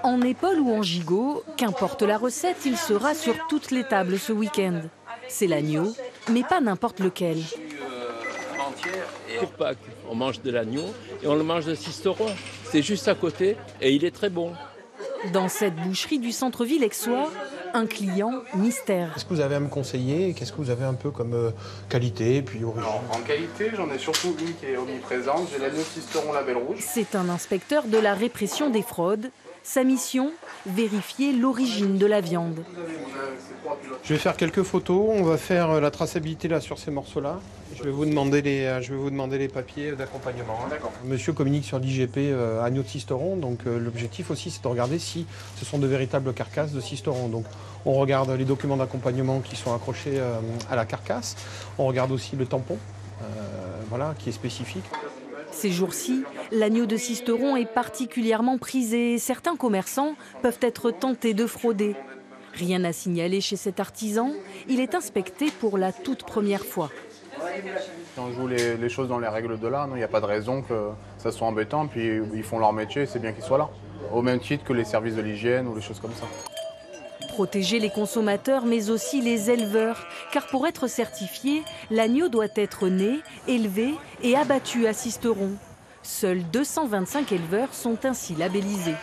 En épaule ou en gigot, qu'importe la recette, il sera sur toutes les tables ce week-end. C'est l'agneau, mais pas n'importe lequel. Pour Pâques, on mange de l'agneau et on le mange de Sisteron. C'est juste à côté et il est très bon. Dans cette boucherie du centre-ville aixois, un client mystère. Qu'est-ce que vous avez à me conseiller? Qu'est-ce que vous avez un peu comme qualité puis origine? En qualité, j'en ai surtout une qui est omniprésente. J'ai l'agneau Sisteron Label Rouge. C'est un inspecteur de la répression des fraudes. Sa mission, vérifier l'origine de la viande. Je vais faire quelques photos. On va faire la traçabilité là sur ces morceaux-là. Je vais vous demander les papiers d'accompagnement. D'accord. Monsieur communique sur l'IGP agneau de Sisteron. Donc l'objectif aussi, c'est de regarder si ce sont de véritables carcasses de Sisteron. Donc on regarde les documents d'accompagnement qui sont accrochés à la carcasse. On regarde aussi le tampon, voilà, qui est spécifique. Ces jours-ci, l'agneau de Sisteron est particulièrement prisé. Certains commerçants peuvent être tentés de frauder. Rien à signaler chez cet artisan. Il est inspecté pour la toute première fois. Si on joue les choses dans les règles de l'art, il n'y a pas de raison que ça soit embêtant. Puis ils font leur métier, c'est bien qu'ils soient là. Au même titre que les services de l'hygiène ou les choses comme ça. Protéger les consommateurs, mais aussi les éleveurs. Car pour être certifié, l'agneau doit être né, élevé et abattu à Sisteron. Seuls 225 éleveurs sont ainsi labellisés.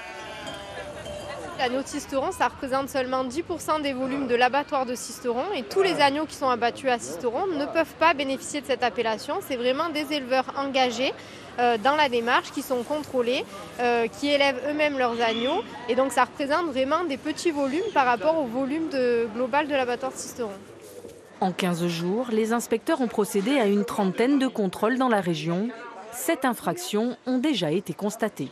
L'agneau de Sisteron, ça représente seulement 10% des volumes de l'abattoir de Sisteron. Et tous les agneaux qui sont abattus à Sisteron ne peuvent pas bénéficier de cette appellation. C'est vraiment des éleveurs engagés dans la démarche, qui sont contrôlés, qui élèvent eux-mêmes leurs agneaux. Et donc ça représente vraiment des petits volumes par rapport au volume global de l'abattoir de Sisteron. En 15 jours, les inspecteurs ont procédé à une trentaine de contrôles dans la région. 7 infractions ont déjà été constatées.